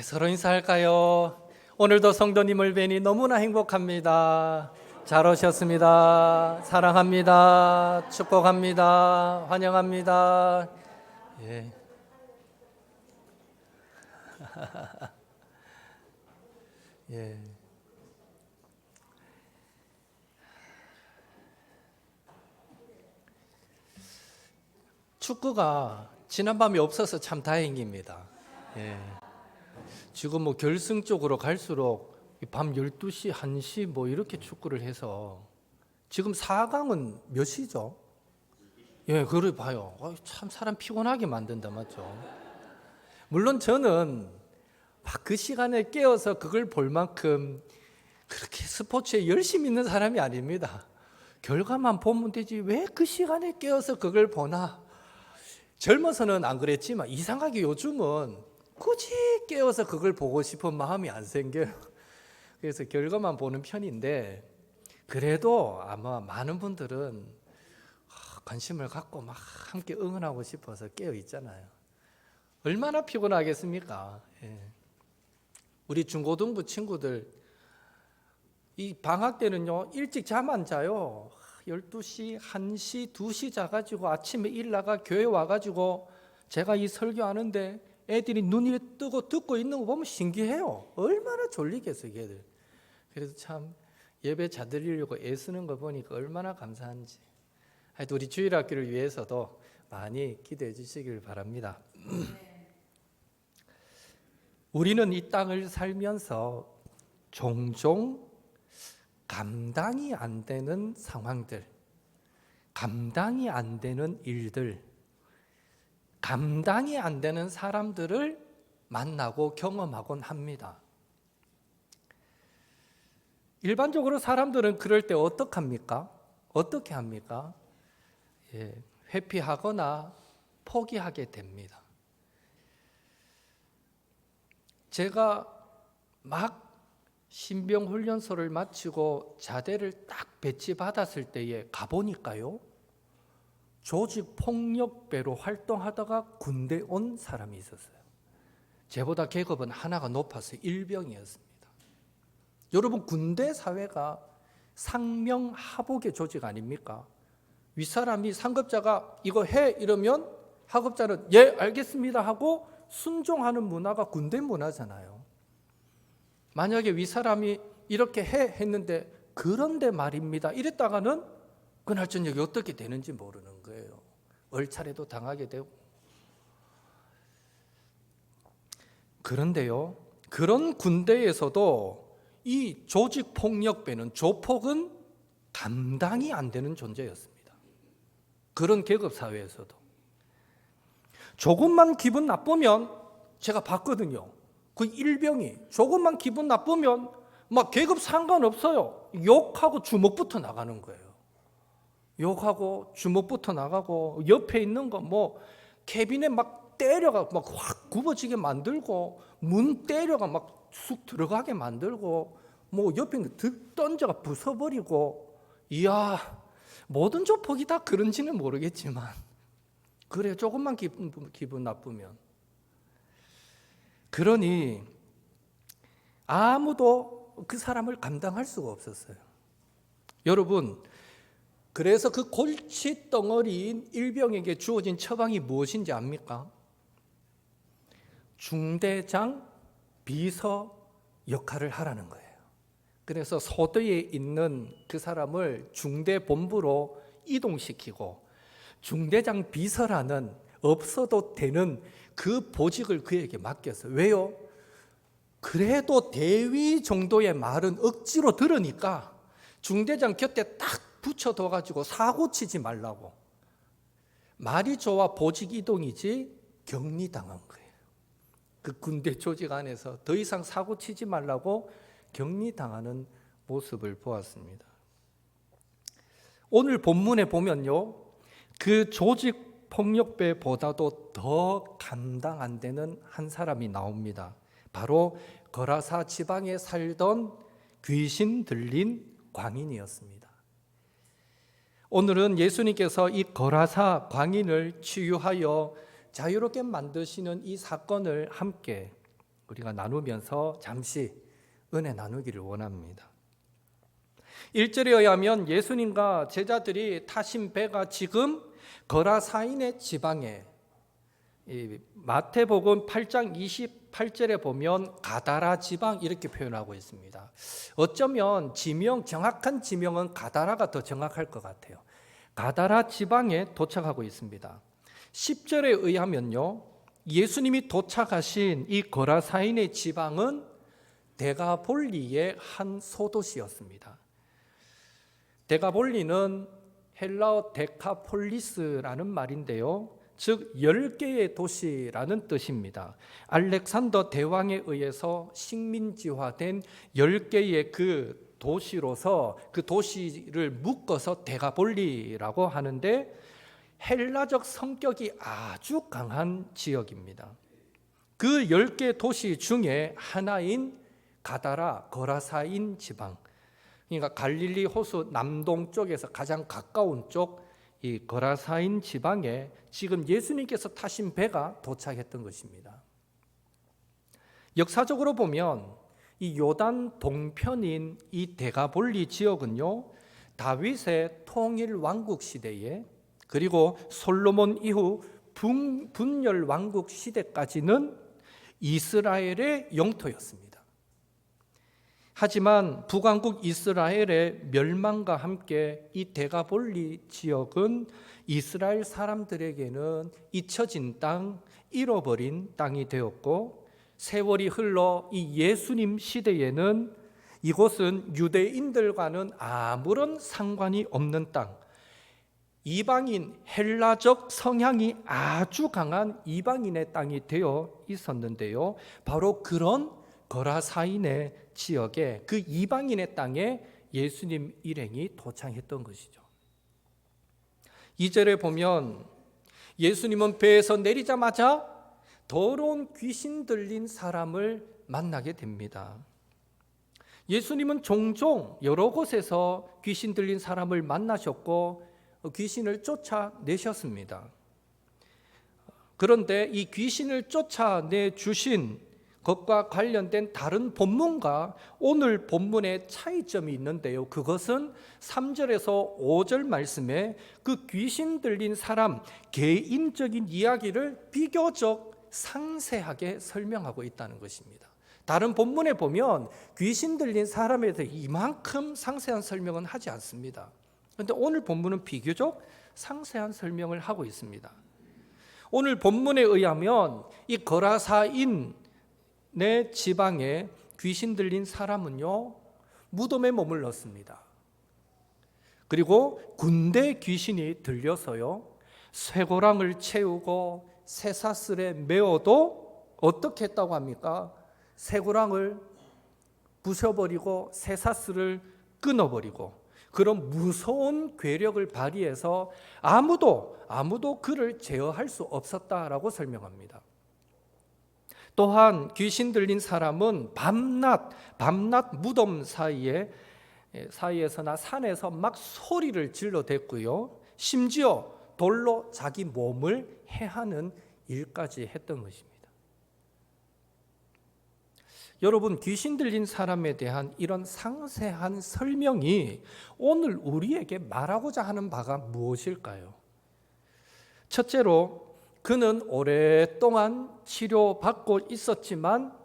서로 인사할까요? 오늘도 성도님을 뵈니 너무나 행복합니다. 잘 오셨습니다. 사랑합니다. 축복합니다. 환영합니다. 예. 예. 축구가 지난밤에 없어서 참 다행입니다. 예. 지금 뭐 결승 쪽으로 갈수록 밤 12시, 1시 뭐 이렇게 축구를 해서 지금 4강은 몇 시죠? 예, 그걸 봐요. 참 사람 피곤하게 만든다, 맞죠? 물론 저는 막 그 시간에 깨어서 그걸 볼 만큼 그렇게 스포츠에 열심히 있는 사람이 아닙니다. 결과만 보면 되지 왜 그 시간에 깨어서 그걸 보나? 젊어서는 안 그랬지만 이상하게 요즘은 굳이 깨어서 그걸 보고 싶은 마음이 안 생겨요. 그래서 결과만 보는 편인데 그래도 아마 많은 분들은 관심을 갖고 막 함께 응원하고 싶어서 깨어 있잖아요. 얼마나 피곤하겠습니까? 예. 우리 중고등부 친구들 이 방학 때는요 일찍 잠 안 자요. 12시, 1시, 2시 자가지고 아침에 일 나가 교회 와가지고 제가 이 설교하는데 애들이 눈이 뜨고 듣고 있는 거 보면 신기해요. 얼마나 졸리겠어요, 걔들. 그래서 참 예배 잘 드리려고 애쓰는 거 보니까 얼마나 감사한지. 하여튼 우리 주일학교를 위해서도 많이 기도해 주시길 바랍니다. 우리는 이 땅을 살면서 종종 감당이 안 되는 상황들, 감당이 안 되는 일들, 감당이 안 되는 사람들을 만나고 경험하곤 합니다. 일반적으로 사람들은 그럴 때 어떡합니까? 어떻게 합니까? 회피하거나 포기하게 됩니다. 제가 막 신병훈련소를 마치고 자대를 딱 배치받았을 때에 가보니까요, 조직폭력배로 활동하다가 군대 온 사람이 있었어요. 제보다 계급은 하나가 높아서 일병이었습니다. 여러분, 군대 사회가 상명하복의 조직 아닙니까? 윗사람이 상급자가 이거 해 이러면 하급자는 예 알겠습니다 하고 순종하는 문화가 군대 문화잖아요. 만약에 윗사람이 이렇게 해 했는데 그런데 말입니다 이랬다가는 그날 저녁에 어떻게 되는지 모르는 거예요. 얼차례도 당하게 되고. 그런데요, 그런 군대에서도 이 조직폭력배는, 조폭은 감당이 안 되는 존재였습니다. 그런 계급사회에서도 조금만 기분 나쁘면, 제가 봤거든요, 그 일병이 조금만 기분 나쁘면 막 계급 상관없어요. 욕하고 주먹부터 나가는 거예요. 욕하고 주먹부터 나가고 옆에 있는 거 뭐 캐비넷 막 때려가 막 확 굽어지게 만들고 문 때려가 막 쑥 들어가게 만들고 뭐 옆에 있는 거 던져가 부숴버리고. 이야, 모든 조폭이 다 그런지는 모르겠지만 그래, 조금만 기분 나쁘면. 그러니 아무도 그 사람을 감당할 수가 없었어요. 여러분, 그래서 그 골칫덩어리인 일병에게 주어진 처방이 무엇인지 압니까? 중대장 비서 역할을 하라는 거예요. 그래서 소대에 있는 그 사람을 중대본부로 이동시키고 중대장 비서라는 없어도 되는 그 보직을 그에게 맡겼어요. 왜요? 그래도 대위 정도의 말은 억지로 들으니까 중대장 곁에 딱 붙여둬가지고 사고 치지 말라고. 말이 좋아 보직 이동이지 격리당한 거예요. 그 군대 조직 안에서 더 이상 사고 치지 말라고 격리당하는 모습을 보았습니다. 오늘 본문에 보면요, 그 조직 폭력배보다도 더 감당 안 되는 한 사람이 나옵니다. 바로 거라사 지방에 살던 귀신 들린 광인이었습니다. 오늘은 예수님께서 이 거라사 광인을 치유하여 자유롭게 만드시는 이 사건을 함께 우리가 나누면서 잠시 은혜 나누기를 원합니다. 1절에 의하면 예수님과 제자들이 타신 배가 지금 거라사인의 지방에, 마태복음 8장 28절에 보면 가다라 지방 이렇게 표현하고 있습니다. 어쩌면 정확한 지명은 가다라가 더 정확할 것 같아요. 가다라 지방에 도착하고 있습니다. 10절에 의하면요, 예수님이 도착하신 이 거라사인의 지방은 데가볼리의 한 소도시였습니다. 데가볼리는 헬라어 데카폴리스라는 말인데요, 즉 10개의 도시라는 뜻입니다. 알렉산더 대왕에 의해서 식민지화된 10개의 그 도시로서 그 도시를 묶어서 데가볼리라고 하는데, 헬라적 성격이 아주 강한 지역입니다. 그 10개 도시 중에 하나인 가다라 거라사인 지방, 그러니까 갈릴리 호수 남동쪽에서 가장 가까운 쪽 이 거라사인 지방에 지금 예수님께서 타신 배가 도착했던 것입니다. 역사적으로 보면 이 요단 동편인 이 데가볼리 지역은요, 다윗의 통일 왕국 시대에, 그리고 솔로몬 이후 분열 왕국 시대까지는 이스라엘의 영토였습니다. 하지만 북왕국 이스라엘의 멸망과 함께 이 데가볼리 지역은 이스라엘 사람들에게는 잊혀진 땅, 잃어버린 땅이 되었고, 세월이 흘러 이 예수님 시대에는 이곳은 유대인들과는 아무런 상관이 없는 땅, 이방인, 헬라적 성향이 아주 강한 이방인의 땅이 되어 있었는데요, 바로 그런 거라사인의 지역에, 그 이방인의 땅에 예수님 일행이 도착했던 것이죠. 2절에 보면 예수님은 배에서 내리자마자 더러운 귀신 들린 사람을 만나게 됩니다. 예수님은 종종 여러 곳에서 귀신 들린 사람을 만나셨고 귀신을 쫓아내셨습니다. 그런데 이 귀신을 쫓아내 주신 것과 관련된 다른 본문과 오늘 본문의 차이점이 있는데요, 그것은 3절에서 5절 말씀에 그 귀신 들린 사람 개인적인 이야기를 비교적 상세하게 설명하고 있다는 것입니다. 다른 본문에 보면 귀신 들린 사람에 대해 이만큼 상세한 설명은 하지 않습니다. 그런데 오늘 본문은 비교적 상세한 설명을 하고 있습니다. 오늘 본문에 의하면 이 거라사인 내 지방에 귀신 들린 사람은요, 무덤에 머물렀습니다. 그리고 군대 귀신이 들려서요, 쇠고랑을 채우고 쇠사슬에 메어도 어떻게 했다고 합니까? 쇠고랑을 부셔버리고 쇠사슬을 끊어버리고 그런 무서운 괴력을 발휘해서 아무도 그를 제어할 수 없었다라고 설명합니다. 또한 귀신 들린 사람은 밤낮 무덤 사이에서나 산에서 막 소리를 질러댔고요, 심지어 돌로 자기 몸을 해하는 일까지 했던 것입니다. 여러분, 귀신 들린 사람에 대한 이런 상세한 설명이 오늘 우리에게 말하고자 하는 바가 무엇일까요? 첫째로, 그는 오랫동안 치료받고 있었지만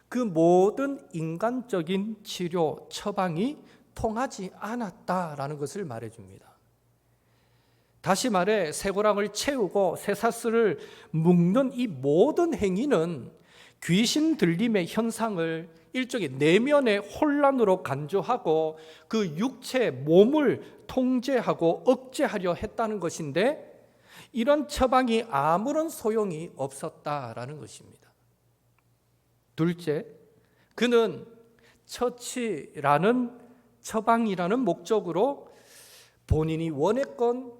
그 모든 인간적인 치료 처방이 통하지 않았다라는 것을 말해줍니다. 다시 말해 쇠고랑을 채우고 쇠사슬을 묶는 이 모든 행위는 귀신 들림의 현상을 일종의 내면의 혼란으로 간주하고 그 육체, 몸을 통제하고 억제하려 했다는 것인데, 이런 처방이 아무런 소용이 없었다라는 것입니다. 둘째, 그는 처치라는 처방이라는 목적으로 본인이 원했건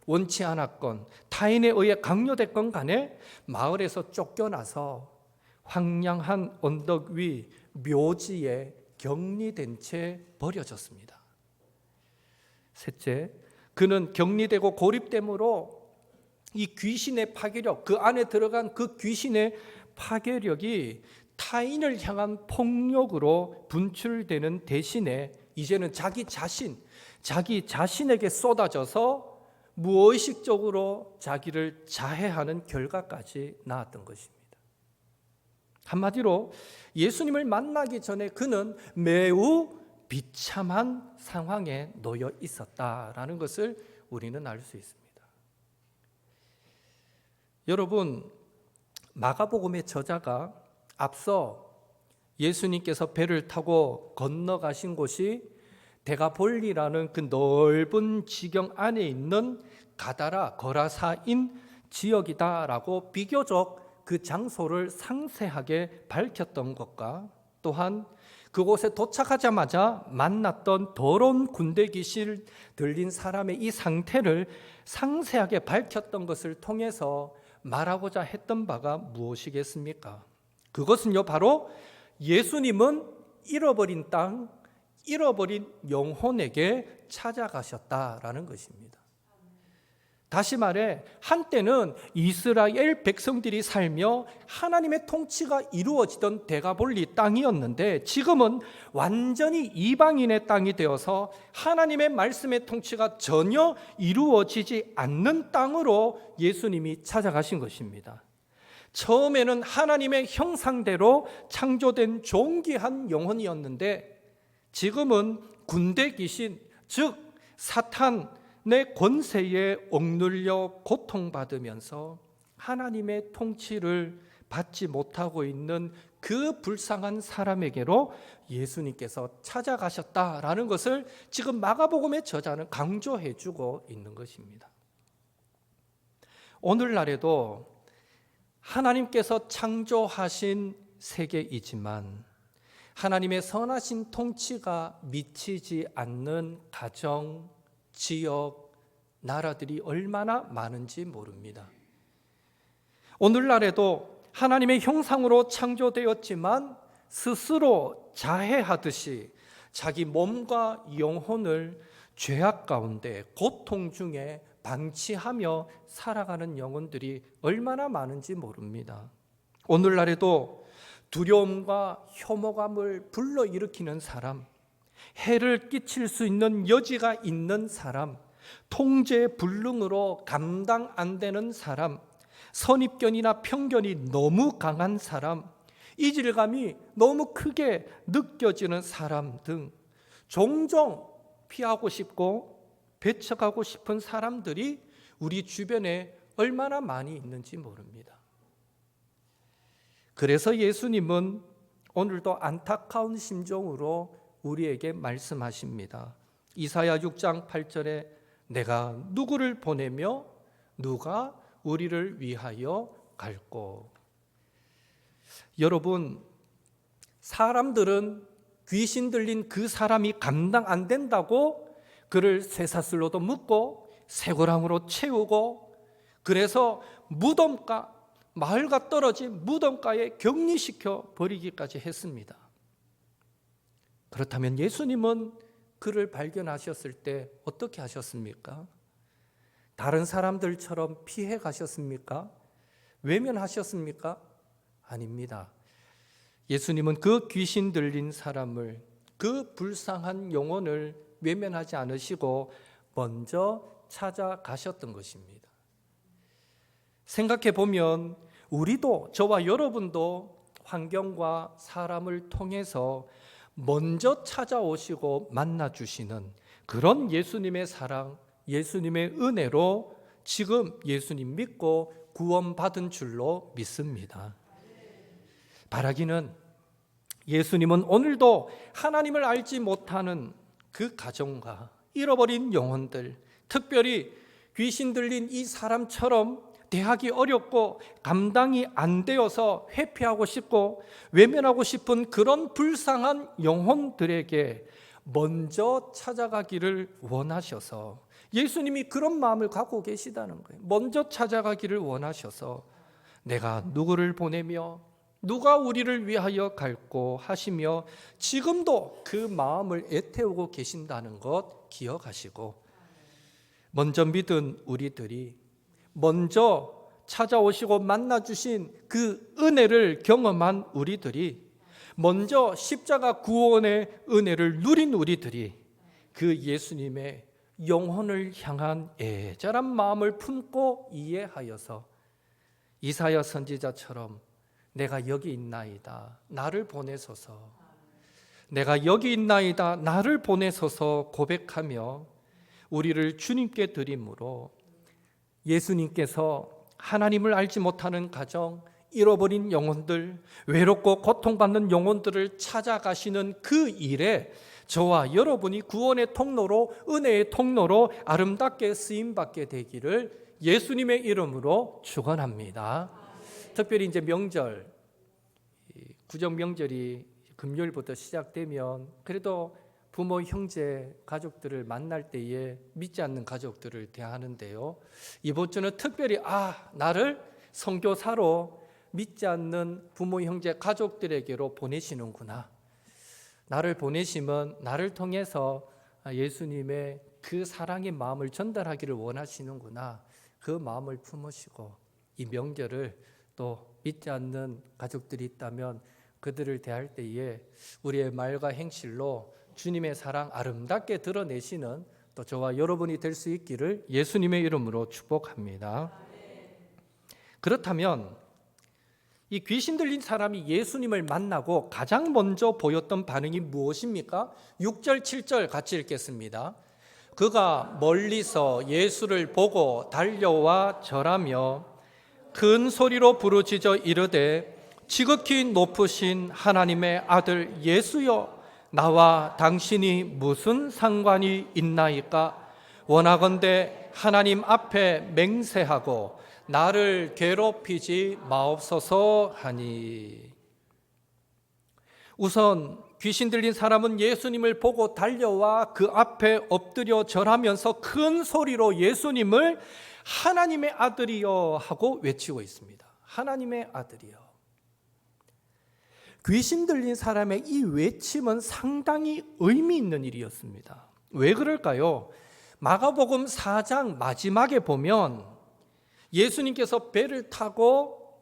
원치 않았건 타인에 의해 강요됐건 간에 마을에서 쫓겨나서 황량한 언덕 위 묘지에 격리된 채 버려졌습니다. 셋째, 그는 격리되고 고립됨으로 이 귀신의 파괴력, 그 안에 들어간 그 귀신의 파괴력이 타인을 향한 폭력으로 분출되는 대신에 이제는 자기 자신에게 쏟아져서 무의식적으로 자기를 자해하는 결과까지 나왔던 것입니다. 한마디로 예수님을 만나기 전에 그는 매우 비참한 상황에 놓여 있었다라는 것을 우리는 알 수 있습니다. 여러분, 마가복음의 저자가 앞서 예수님께서 배를 타고 건너가신 곳이 데가볼리라는 그 넓은 지경 안에 있는 가다라 거라사인 지역이다라고 비교적 그 장소를 상세하게 밝혔던 것과 또한 그곳에 도착하자마자 만났던 더러운 군대 귀신 들린 사람의 이 상태를 상세하게 밝혔던 것을 통해서 말하고자 했던 바가 무엇이겠습니까? 그것은요, 바로 예수님은 잃어버린 땅, 잃어버린 영혼에게 찾아가셨다라는 것입니다. 다시 말해 한때는 이스라엘 백성들이 살며 하나님의 통치가 이루어지던 데가볼리 땅이었는데 지금은 완전히 이방인의 땅이 되어서 하나님의 말씀의 통치가 전혀 이루어지지 않는 땅으로 예수님이 찾아가신 것입니다. 처음에는 하나님의 형상대로 창조된 존귀한 영혼이었는데 지금은 군대 귀신, 즉 사탄의 권세에 억눌려 고통받으면서 하나님의 통치를 받지 못하고 있는 그 불쌍한 사람에게로 예수님께서 찾아가셨다라는 것을 지금 마가복음의 저자는 강조해 주고 있는 것입니다. 오늘날에도 하나님께서 창조하신 세계이지만 하나님의 선하신 통치가 미치지 않는 가정, 지역, 나라들이 얼마나 많은지 모릅니다. 오늘날에도 하나님의 형상으로 창조되었지만 스스로 자해하듯이 자기 몸과 영혼을 죄악 가운데 고통 중에 방치하며 살아가는 영혼들이 얼마나 많은지 모릅니다. 오늘날에도 두려움과 혐오감을 불러일으키는 사람, 해를 끼칠 수 있는 여지가 있는 사람, 통제 불능으로 감당 안 되는 사람, 선입견이나 편견이 너무 강한 사람, 이질감이 너무 크게 느껴지는 사람 등 종종 피하고 싶고 배척하고 싶은 사람들이 우리 주변에 얼마나 많이 있는지 모릅니다. 그래서 예수님은 오늘도 안타까운 심정으로 우리에게 말씀하십니다. 이사야 6장 8절에 내가 누구를 보내며 누가 우리를 위하여 갈꼬. 여러분, 사람들은 귀신 들린 그 사람이 감당 안 된다고 그를 쇠사슬로도 묶고 쇠고랑으로 채우고 그래서 무덤가, 마을과 떨어진 무덤가에 격리시켜 버리기까지 했습니다. 그렇다면 예수님은 그를 발견하셨을 때 어떻게 하셨습니까? 다른 사람들처럼 피해 가셨습니까? 외면하셨습니까? 아닙니다. 예수님은 그 귀신 들린 사람을, 그 불쌍한 영혼을 외면하지 않으시고 먼저 찾아가셨던 것입니다. 생각해 보면 우리도, 저와 여러분도 환경과 사람을 통해서 먼저 찾아오시고 만나주시는 그런 예수님의 사랑, 예수님의 은혜로 지금 예수님 믿고 구원받은 줄로 믿습니다. 바라기는 예수님은 오늘도 하나님을 알지 못하는 그 가정과 잃어버린 영혼들, 특별히 귀신 들린 이 사람처럼 대하기 어렵고 감당이 안 되어서 회피하고 싶고 외면하고 싶은 그런 불쌍한 영혼들에게 먼저 찾아가기를 원하셔서, 예수님이 그런 마음을 갖고 계시다는 거예요. 먼저 찾아가기를 원하셔서 내가 누구를 보내며 누가 우리를 위하여 갈꼬 하시며 지금도 그 마음을 애태우고 계신다는 것 기억하시고, 먼저 믿은 우리들이 먼저 찾아오시고 만나주신 그 은혜를 경험한 우리들이, 먼저 십자가 구원의 은혜를 누린 우리들이 그 예수님의 영혼을 향한 애절한 마음을 품고 이해하여서 이사야 선지자처럼 내가 여기 있나이다, 나를 보내소서, 내가 여기 있나이다, 나를 보내소서 고백하며 우리를 주님께 드림으로 예수님께서 하나님을 알지 못하는 가정, 잃어버린 영혼들, 외롭고 고통받는 영혼들을 찾아가시는 그 일에 저와 여러분이 구원의 통로로, 은혜의 통로로 아름답게 쓰임받게 되기를 예수님의 이름으로 축원합니다. 특별히 이제 명절, 구정 명절이 금요일부터 시작되면 그래도 부모, 형제, 가족들을 만날 때에 믿지 않는 가족들을 대하는데요, 이번 주는 특별히 나를 선교사로 믿지 않는 부모, 형제, 가족들에게로 보내시는구나, 나를 보내시면 나를 통해서 예수님의 그 사랑의 마음을 전달하기를 원하시는구나, 그 마음을 품으시고 이 명절을 또 믿지 않는 가족들이 있다면 그들을 대할 때에 우리의 말과 행실로 주님의 사랑 아름답게 드러내시는 또 저와 여러분이 될 수 있기를 예수님의 이름으로 축복합니다. 그렇다면 이 귀신 들린 사람이 예수님을 만나고 가장 먼저 보였던 반응이 무엇입니까? 6절, 7절 같이 읽겠습니다. 그가 멀리서 예수를 보고 달려와 절하며 큰 소리로 부르짖어 이르되 지극히 높으신 하나님의 아들 예수여, 나와 당신이 무슨 상관이 있나이까? 원하건대 하나님 앞에 맹세하고 나를 괴롭히지 마옵소서 하니. 우선 귀신 들린 사람은 예수님을 보고 달려와 그 앞에 엎드려 절하면서 큰 소리로 예수님을 하나님의 아들이여 하고 외치고 있습니다. 하나님의 아들이여. 귀신 들린 사람의 이 외침은 상당히 의미 있는 일이었습니다. 왜 그럴까요? 마가복음 4장 마지막에 보면 예수님께서 배를 타고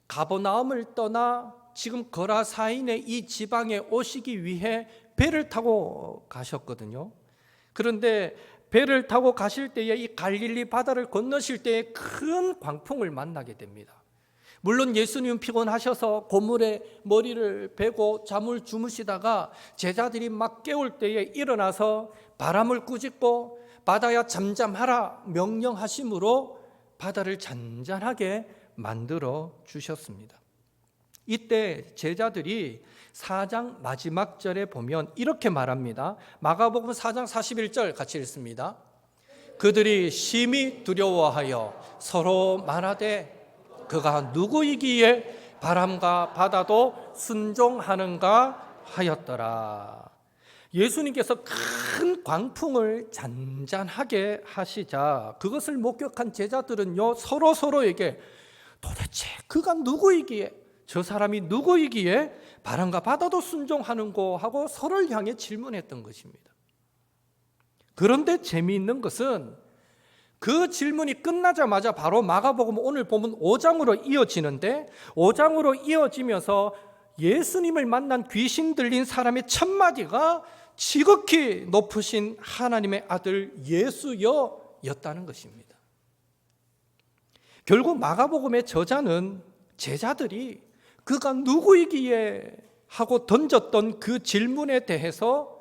가버나움을 떠나 지금 거라사인의 이 지방에 오시기 위해 배를 타고 가셨거든요. 그런데 배를 타고 가실 때에 이 갈릴리 바다를 건너실 때에 큰 광풍을 만나게 됩니다. 물론 예수님은 피곤하셔서 고물에 머리를 베고 잠을 주무시다가 제자들이 막 깨울 때에 일어나서 바람을 꾸짖고 바다야 잠잠하라 명령하심으로 바다를 잔잔하게 만들어 주셨습니다. 이때 제자들이 4장 마지막 절에 보면 이렇게 말합니다. 마가복음 4장 41절 같이 읽습니다. 그들이 심히 두려워하여 서로 말하되 그가 누구이기에 바람과 바다도 순종하는가 하였더라. 예수님께서 큰 광풍을 잔잔하게 하시자 그것을 목격한 제자들은요, 서로에게 도대체 그가 누구이기에, 저 사람이 누구이기에 바람과 바다도 순종하는고 하고 서로를 향해 질문했던 것입니다. 그런데 재미있는 것은 그 질문이 끝나자마자 바로 마가복음 오늘 보면 5장으로 이어지는데, 5장으로 이어지면서 예수님을 만난 귀신 들린 사람의 첫 마디가 지극히 높으신 하나님의 아들 예수여였다는 것입니다. 결국 마가복음의 저자는 제자들이 그가 누구이기에 하고 던졌던 그 질문에 대해서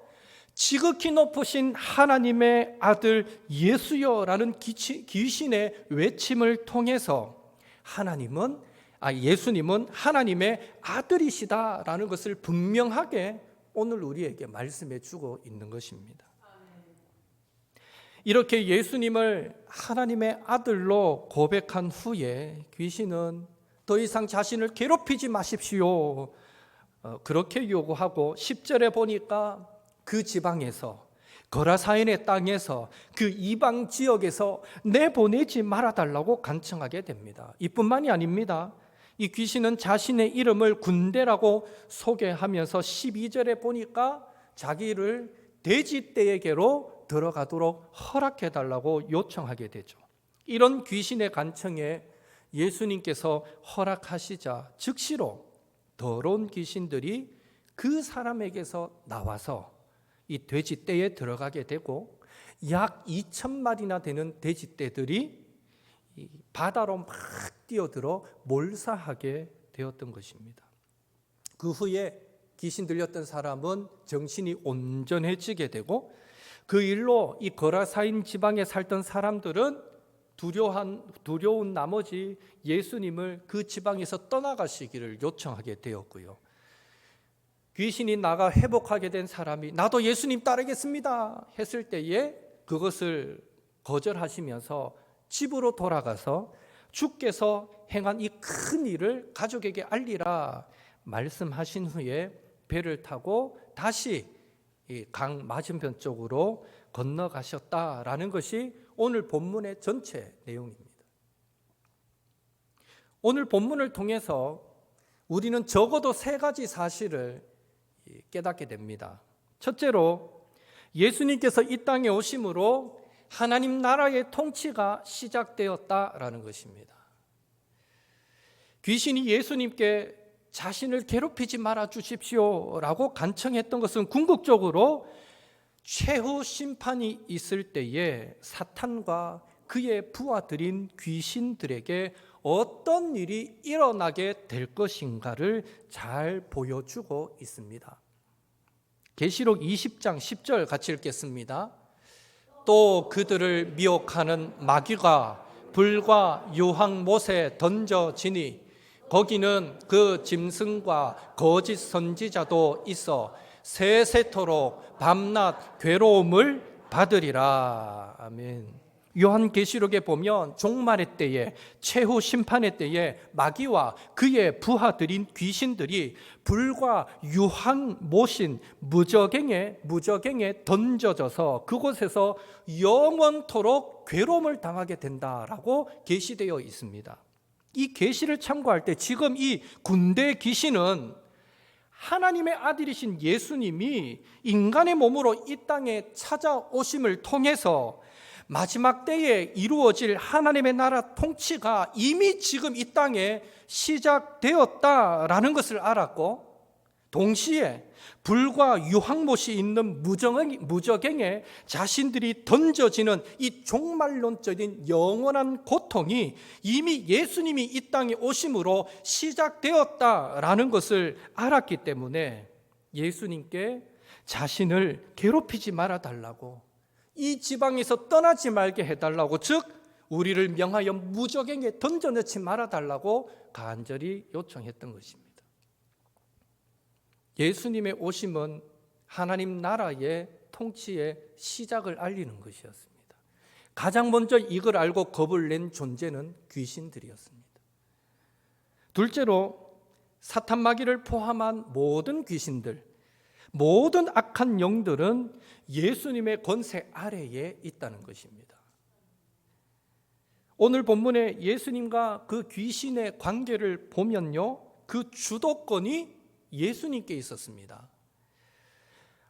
지극히 높으신 하나님의 아들 예수여라는 귀신의 외침을 통해서 예수님은 하나님의 아들이시다라는 것을 분명하게 오늘 우리에게 말씀해 주고 있는 것입니다. 이렇게 예수님을 하나님의 아들로 고백한 후에 귀신은 더 이상 자신을 괴롭히지 마십시오, 그렇게 요구하고 10절에 보니까 그 지방에서, 거라사인의 땅에서, 그 이방 지역에서 내보내지 말아달라고 간청하게 됩니다. 이뿐만이 아닙니다. 이 귀신은 자신의 이름을 군대라고 소개하면서 12절에 보니까 자기를 돼지떼에게로 들어가도록 허락해달라고 요청하게 되죠. 이런 귀신의 간청에 예수님께서 허락하시자 즉시로 더러운 귀신들이 그 사람에게서 나와서 이 돼지떼에 들어가게 되고 약 2,000마리나 되는 돼지떼들이 이 바다로 막 뛰어들어 몰사하게 되었던 것입니다. 그 후에 귀신 들렸던 사람은 정신이 온전해지게 되고 그 일로 이 거라사인 지방에 살던 사람들은 두려운 나머지 예수님을 그 지방에서 떠나가시기를 요청하게 되었고요. 귀신이 나가 회복하게 된 사람이 나도 예수님 따르겠습니다 했을 때에 그것을 거절하시면서 집으로 돌아가서 주께서 행한 이 큰 일을 가족에게 알리라 말씀하신 후에 배를 타고 다시 이 강 맞은편 쪽으로 건너가셨다라는 것이 오늘 본문의 전체 내용입니다. 오늘 본문을 통해서 우리는 적어도 3가지 사실을 깨닫게 됩니다. 첫째로 예수님께서 이 땅에 오심으로 하나님 나라의 통치가 시작되었다라는 것입니다. 귀신이 예수님께 자신을 괴롭히지 말아 주십시오라고 간청했던 것은 궁극적으로 최후 심판이 있을 때에 사탄과 그의 부하들인 귀신들에게 어떤 일이 일어나게 될 것인가를 잘 보여주고 있습니다. 계시록 20장 10절 같이 읽겠습니다. 또 그들을 미혹하는 마귀가 불과 유황못에 던져지니 거기는 그 짐승과 거짓 선지자도 있어 세세토록 밤낮 괴로움을 받으리라. 아멘. 요한계시록에 보면 종말의 때에 최후 심판의 때에 마귀와 그의 부하들인 귀신들이 불과 유황못인 무저갱에 던져져서 그곳에서 영원토록 괴로움을 당하게 된다라고 계시되어 있습니다. 이 계시를 참고할 때 지금 이 군대 귀신은 하나님의 아들이신 예수님이 인간의 몸으로 이 땅에 찾아오심을 통해서 마지막 때에 이루어질 하나님의 나라 통치가 이미 지금 이 땅에 시작되었다라는 것을 알았고, 동시에 불과 유황못이 있는 무저갱에 자신들이 던져지는 이 종말론적인 영원한 고통이 이미 예수님이 이 땅에 오심으로 시작되었다라는 것을 알았기 때문에 예수님께 자신을 괴롭히지 말아달라고, 이 지방에서 떠나지 말게 해달라고, 즉 우리를 명하여 무저갱에 던져넣지 말아달라고 간절히 요청했던 것입니다. 예수님의 오심은 하나님 나라의 통치의 시작을 알리는 것이었습니다. 가장 먼저 이걸 알고 겁을 낸 존재는 귀신들이었습니다. 둘째로 사탄 마귀를 포함한 모든 귀신들, 모든 악한 영들은 예수님의 권세 아래에 있다는 것입니다. 오늘 본문에 예수님과 그 귀신의 관계를 보면요, 그 주도권이 예수님께 있었습니다.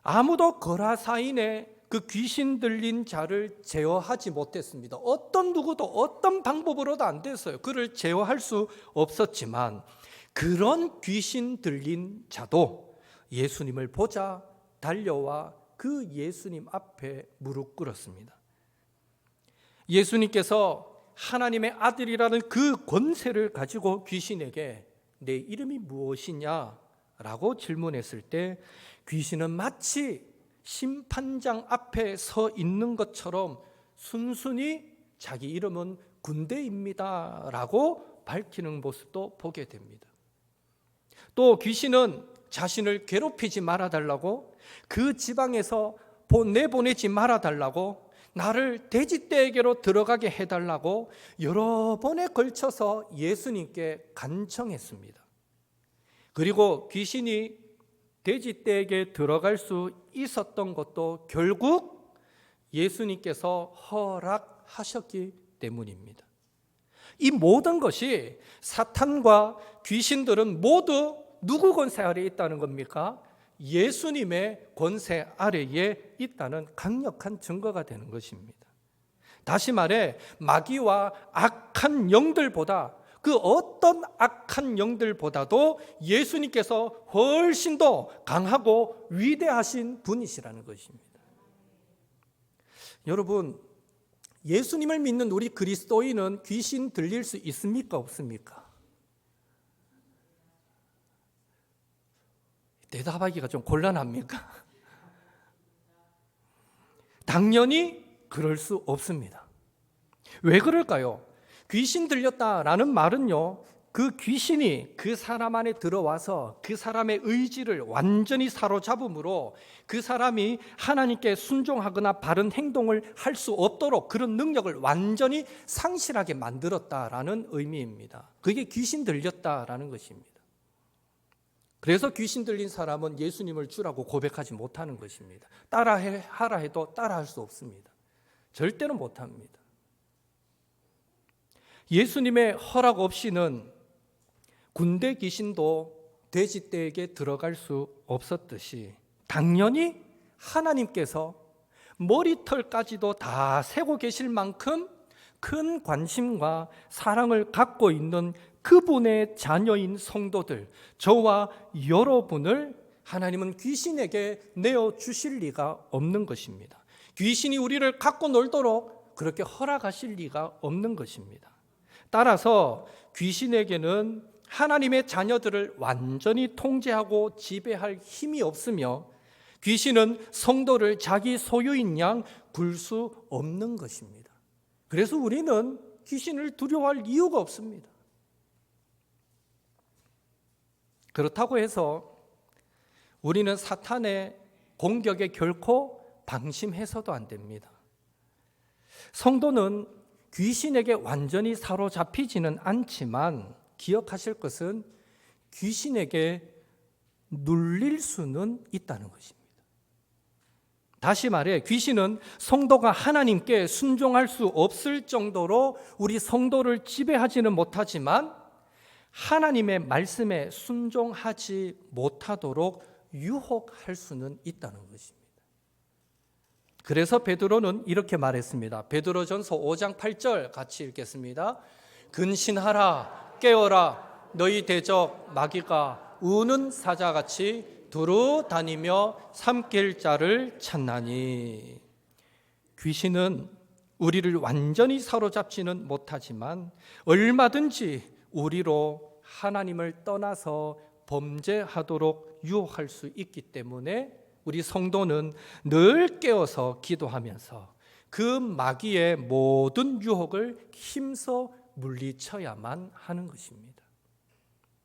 아무도 거라사인의 그 귀신 들린 자를 제어하지 못했습니다. 어떤 누구도 어떤 방법으로도 안 됐어요. 그를 제어할 수 없었지만 그런 귀신 들린 자도 예수님을 보자 달려와 그 예수님 앞에 무릎 꿇었습니다. 예수님께서 하나님의 아들이라는 그 권세를 가지고 귀신에게 내 이름이 무엇이냐? 라고 질문했을 때 귀신은 마치 심판장 앞에 서 있는 것처럼 순순히 자기 이름은 군대입니다 라고 밝히는 모습도 보게 됩니다. 또 귀신은 자신을 괴롭히지 말아달라고, 그 지방에서 내보내지 말아달라고, 나를 돼지떼에게로 들어가게 해달라고 여러 번에 걸쳐서 예수님께 간청했습니다. 그리고 귀신이 돼지떼에게 들어갈 수 있었던 것도 결국 예수님께서 허락하셨기 때문입니다. 이 모든 것이 사탄과 귀신들은 모두 누구 권세 아래에 있다는 겁니까? 예수님의 권세 아래에 있다는 강력한 증거가 되는 것입니다. 다시 말해 마귀와 악한 영들보다 그 어떤 악한 영들보다도 예수님께서 훨씬 더 강하고 위대하신 분이시라는 것입니다. 여러분, 예수님을 믿는 우리 그리스도인은 귀신 들릴 수 있습니까? 없습니까? 대답하기가 좀 곤란합니까? 당연히 그럴 수 없습니다. 왜 그럴까요? 귀신 들렸다라는 말은요, 그 귀신이 그 사람 안에 들어와서 그 사람의 의지를 완전히 사로잡음으로 그 사람이 하나님께 순종하거나 바른 행동을 할 수 없도록 그런 능력을 완전히 상실하게 만들었다라는 의미입니다. 그게 귀신 들렸다라는 것입니다. 그래서 귀신 들린 사람은 예수님을 주라고 고백하지 못하는 것입니다. 따라하라 해도 따라할 수 없습니다. 절대로 못합니다. 예수님의 허락 없이는 군대 귀신도 돼지떼에게 들어갈 수 없었듯이 당연히 하나님께서 머리털까지도 다 세고 계실 만큼 큰 관심과 사랑을 갖고 있는 그분의 자녀인 성도들, 저와 여러분을 하나님은 귀신에게 내어주실 리가 없는 것입니다. 귀신이 우리를 갖고 놀도록 그렇게 허락하실 리가 없는 것입니다. 따라서 귀신에게는 하나님의 자녀들을 완전히 통제하고 지배할 힘이 없으며 귀신은 성도를 자기 소유인 양 굴 수 없는 것입니다. 그래서 우리는 귀신을 두려워할 이유가 없습니다. 그렇다고 해서 우리는 사탄의 공격에 결코 방심해서도 안 됩니다. 성도는 귀신에게 완전히 사로잡히지는 않지만 기억하실 것은 귀신에게 눌릴 수는 있다는 것입니다. 다시 말해 귀신은 성도가 하나님께 순종할 수 없을 정도로 우리 성도를 지배하지는 못하지만 하나님의 말씀에 순종하지 못하도록 유혹할 수는 있다는 것입니다. 그래서 베드로는 이렇게 말했습니다. 베드로전서 5장 8절 같이 읽겠습니다. 근신하라 깨어라 너희 대적 마귀가 우는 사자같이 두루 다니며 삼킬 자를 찾나니. 귀신은 우리를 완전히 사로잡지는 못하지만 얼마든지 우리로 하나님을 떠나서 범죄하도록 유혹할 수 있기 때문에 우리 성도는 늘 깨어서 기도하면서 그 마귀의 모든 유혹을 힘써 물리쳐야만 하는 것입니다.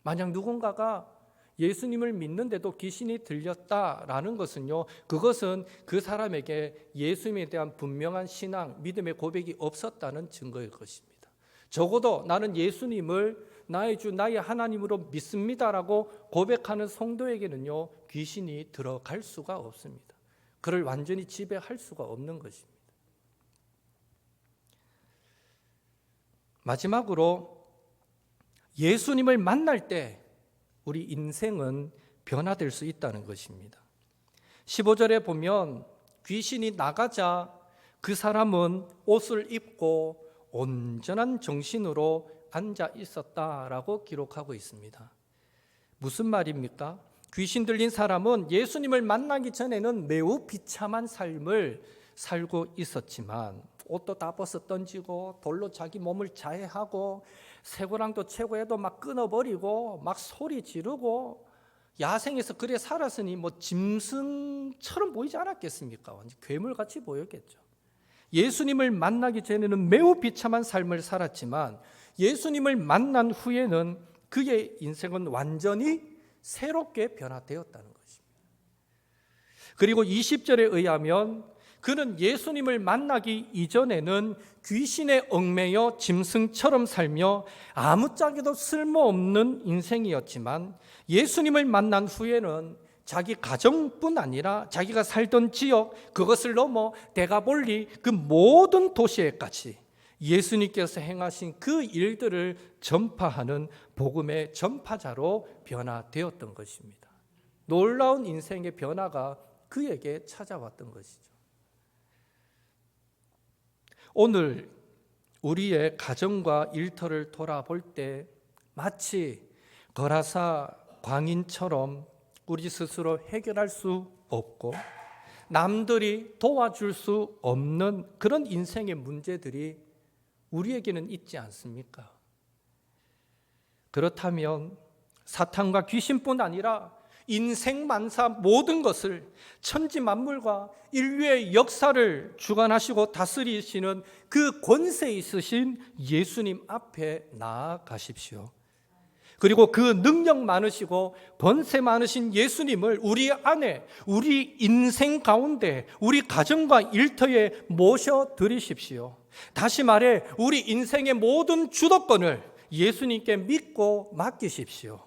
만약 누군가가 예수님을 믿는데도 귀신이 들렸다라는 것은요, 그것은 그 사람에게 예수님에 대한 분명한 신앙, 믿음의 고백이 없었다는 증거일 것입니다. 적어도 나는 예수님을 나의 주, 나의 하나님으로 믿습니다라고 고백하는 성도에게는요, 귀신이 들어갈 수가 없습니다. 그를 완전히 지배할 수가 없는 것입니다. 마지막으로 예수님을 만날 때 우리 인생은 변화될 수 있다는 것입니다. 15절에 보면 귀신이 나가자 그 사람은 옷을 입고 온전한 정신으로 앉아 있었다라고 기록하고 있습니다. 무슨 말입니까? 귀신 들린 사람은 예수님을 만나기 전에는 매우 비참한 삶을 살고 있었지만 옷도 다 벗어 던지고 돌로 자기 몸을 자해하고 쇠고랑도 채고해도 막 끊어버리고 막 소리 지르고 야생에서 그래 살았으니 뭐 짐승처럼 보이지 않았겠습니까? 완전 괴물같이 보였겠죠. 예수님을 만나기 전에는 매우 비참한 삶을 살았지만 예수님을 만난 후에는 그의 인생은 완전히 새롭게 변화되었다는 것입니다. 그리고 20절에 의하면 그는 예수님을 만나기 이전에는 귀신에 얽매여 짐승처럼 살며 아무짝에도 쓸모없는 인생이었지만 예수님을 만난 후에는 자기 가정뿐 아니라 자기가 살던 지역 그것을 넘어 데가볼리 그 모든 도시에까지 예수님께서 행하신 그 일들을 전파하는 복음의 전파자로 변화되었던 것입니다. 놀라운 인생의 변화가 그에게 찾아왔던 것이죠. 오늘 우리의 가정과 일터를 돌아볼 때 마치 거라사 광인처럼 우리 스스로 해결할 수 없고 남들이 도와줄 수 없는 그런 인생의 문제들이 우리에게는 있지 않습니까? 그렇다면 사탄과 귀신뿐 아니라 인생 만사 모든 것을 천지 만물과 인류의 역사를 주관하시고 다스리시는 그 권세 있으신 예수님 앞에 나아가십시오. 그리고 그 능력 많으시고 권세 많으신 예수님을 우리 안에, 우리 인생 가운데, 우리 가정과 일터에 모셔드리십시오. 다시 말해 우리 인생의 모든 주도권을 예수님께 믿고 맡기십시오.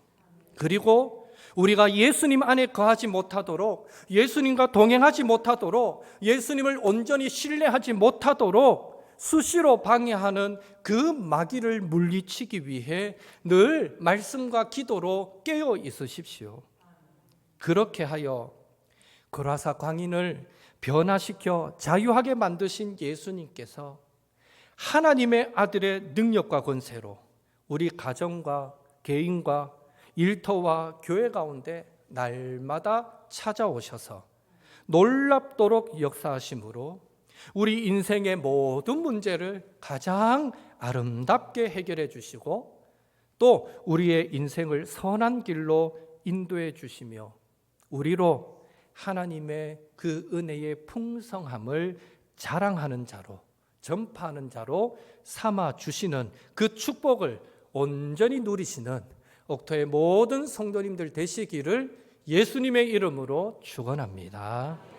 그리고 우리가 예수님 안에 거하지 못하도록, 예수님과 동행하지 못하도록, 예수님을 온전히 신뢰하지 못하도록 수시로 방해하는 그 마귀를 물리치기 위해 늘 말씀과 기도로 깨어 있으십시오. 그렇게 하여 거라사 광인을 변화시켜 자유하게 만드신 예수님께서 하나님의 아들의 능력과 권세로 우리 가정과 개인과 일터와 교회 가운데 날마다 찾아오셔서 놀랍도록 역사하심으로 우리 인생의 모든 문제를 가장 아름답게 해결해 주시고 또 우리의 인생을 선한 길로 인도해 주시며 우리로 하나님의 그 은혜의 풍성함을 자랑하는 자로, 전파하는 자로 삼아 주시는 그 축복을 온전히 누리시는 옥토의 모든 성도님들 되시기를 예수님의 이름으로 축원합니다.